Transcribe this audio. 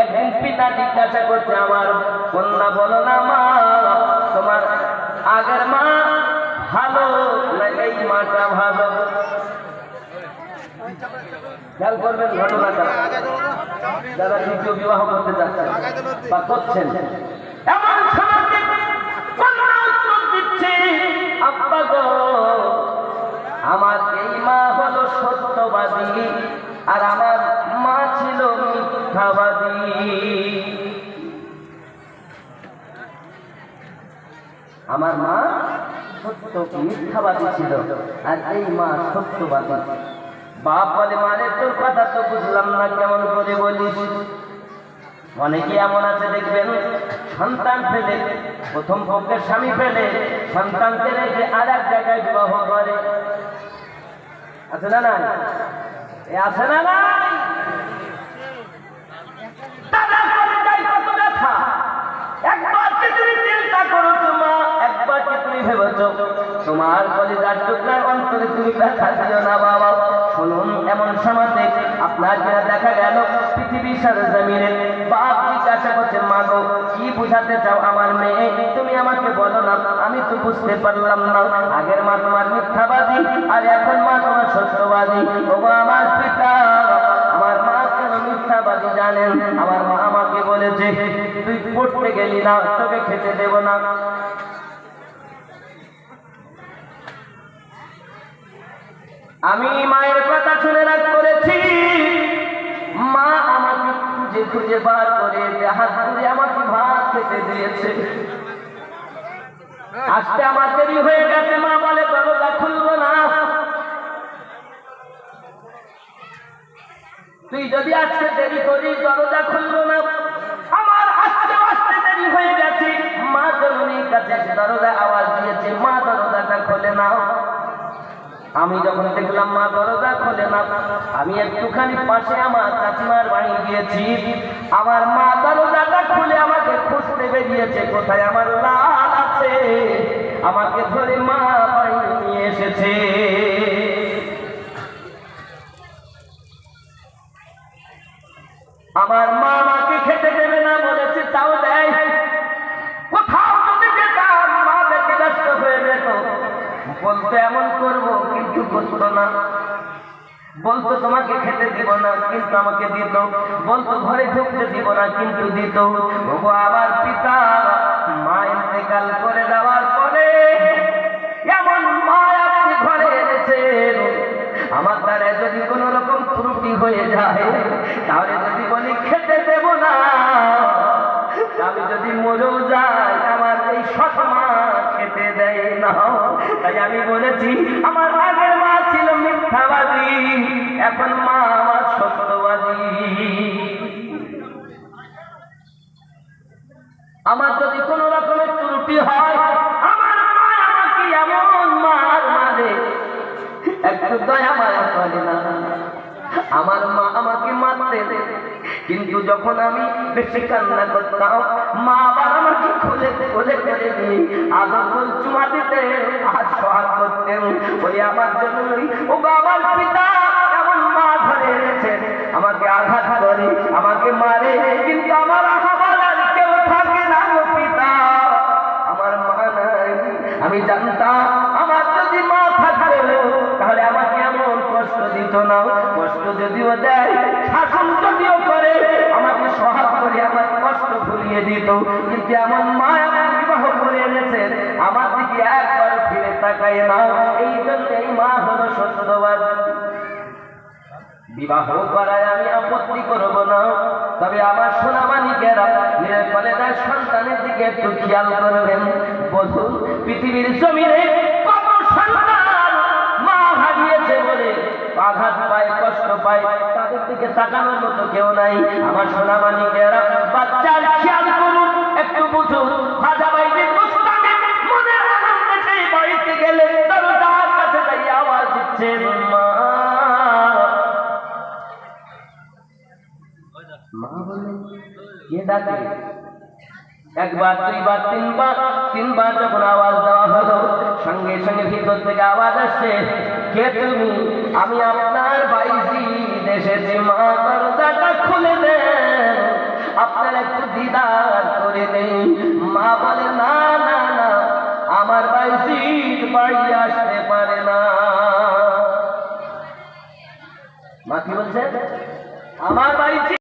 একদিন পিতা জিজ্ঞাসা করছে, আমার কন্যা বলো না মা, তোমার আগের মা ভালো না এই মাটা ভালো? খেয়াল করবেন ঘটনাটা, যারা দ্বিতীয় বিবাহ করতে যাচ্ছেন বা করছেন। এমন সময় কন্যা উত্তর দিচ্ছে, আব্বা গো, আমার এই মা হলো সত্যবাদী আর আমার মা ছিল মিথ্যাবাদী। আমার মা সত্য মিথ্যাবাদী ছিল আর এই মা সত্যবাদী। বাপ বলে, মানে তোর কথা তো বুঝলাম না, কেমন করে বলিস? অনেকে এমন আছে দেখবেন, সন্তান ফেলে, প্রথম পক্ষের স্বামী ফেলে সন্তানকে রেখে আর এক জায়গায় বিবাহ করে। আছে না নাই? আছে না নাই? একবার কি তুমি চিন্তা করেছো মা? একবার কি তুমি ভেবেছো তোমার কলিজার টুকরার অন্তরে তুমি ব্যথা দিও না বাবা? শুনুন, এমন সমাজে আপনার যেটা দেখা গেল পৃথিবীর সরজমিনে বাপ জিজ্ঞাসা করছে, মা গো, কি বুঝাতে চাও আমার মেয়ে? তুমি আমাকে বলো না, আমি তো বুঝতে পারলাম না। আগের মা তোমার মিথ্যাবাদী আর এখন মা তোমার সত্যবাদী। ওগো আমার পিতা, আমার মা কেন মিথ্যাবাদী জানেন? আমার মা আমাকে বলেছে, তুই পড়তে গেলি না, তোকে খেতে দেব না। আমি মায়ের কথা শুনে রাগ করেছি। মা আমাকে খুঁজে খুঁজে বার করে হাত ধরে আমাকে ভাত খেতে দিয়েছে। আজকে আমার দেরি হয়ে গেছে, মা বলে দরজা খুলবো না। তুই যদি আজকে দেরি করিস, দরজা খুলবো না। আমার আজকে আসতে দেরি হয়ে গেছে। মা জননীর কাছে দরজা আওয়াজ দিয়েছে, মা দরজাটা খোলে না। আমি যখন দেখলাম মা দরজা খোলে না, আমি একটুখানি পাশে আমার চাচিমার বাড়ি গিয়েছি। আমার মা দরজাটা খুলে আমাকে খুঁজতে বেরিয়েছে, কোথায় আমার লাল আছে। আমাকে ধরে মা বাড়ি নিয়ে এসেছে। আমার মা আমাকে খেতে দেবে না বলেছে, তাও দেয়। কোথাও যদি যেতাম, মা দেখে ব্যস্ত হয়ে যেত। বলতো এমন করবো, কিন্তু করতো না। বলতো তোমাকে খেতে দিব না, কিন্তু আমাকে দিত। বলতো ঘরে ঢুকতে দিব না, কিন্তু দিত। ওগো আমার পিতা, মা ইন্তেকাল করে যাওয়ার পরে এমন মা আপনি ঘরে এনেছেন। আমার দ্বারা যদি কোন রকম ত্রুটি হয়ে যায়, তাহলে যদি বলি খেতে দেব না, আমি যদি মরেও যাই, আমার এই সৎ মা খেতে দেয় না। তাই আমি বলেছি, আমার আগের মা ছিল মিথ্যাবাদী, এখন মা আমার সত্যবাদী। আমার যদি কোন রকমের ত্রুটি হয়, আমার মা আমাকে এমন মার মারে, একটু দয়া মায়া করে না। আমার মা আমাকে মারতে, কিন্তু যখন আমি বেশি কান্না করতাম, মা আবার আমাকে খুলে খুলে করে দিয়ে আদর চুমা দিতে আর সহায় করতেন। ওই আমার জন্যই ও আমার পিতা এমন মা ধরে এনেছে, আমাকে আঘাত করে, আমাকে মারে, কিন্তু আমার আহাবার কেউ থাকে না গো পিতা। আমার মা নাই। আমি জানতাম আমার যদি মা থাকতো, তাহলে আমাকে এমন কষ্ট দিত না। কষ্ট যদিও দেয়, শাসন যদিও করে, আমাকে সহায় করে আমার কষ্ট ভুলিয়ে দিত। কিন্তু এমন মা আমার বিবাহ করে এনেছেন, আমার দিকে একবার ফিরে তাকায় না। এই জন্য এই মা হলো সত্যবাদী। বিবাহ করায় আমি আপত্তি করব না, তবে আমার সোনামানিকেরা কলেজার সন্তানের দিকে একটু খেয়াল করবেন। বলুন, পৃথিবীর জমিনে কত সন্তান মা হারিয়েছে বলে আঘাত পায়, কষ্ট পায়, তাদের দিকে তাকানোর মতো কেউ নাই। আমার সোনামানিকেরা বাচ্চার খেয়াল করুন, একটু বুঝুন। খাজা বাইজির মুস্তাকে মনের আনন্দে সেই বাড়িতে গেলে দরজার কাছে দাঁড়িয়ে আওয়াজ দিচ্ছে, মা। মা বলে, কে ডাকে? একবার, দুইবার, তিনবার যখন আওয়াজ দেওয়া হলো, সঙ্গে সঙ্গে ভিতর থেকে আওয়াজ আসছে, কে তুমি? আমি আপনার বাইজি এসেছি, মা দরজাটা খুলে দেন। দিদার করে নেই। মা বলে না না না, আমার বাইজিদ বাড়ি আসতে পারে না। মা কি বলছে? আমার বাইজিদ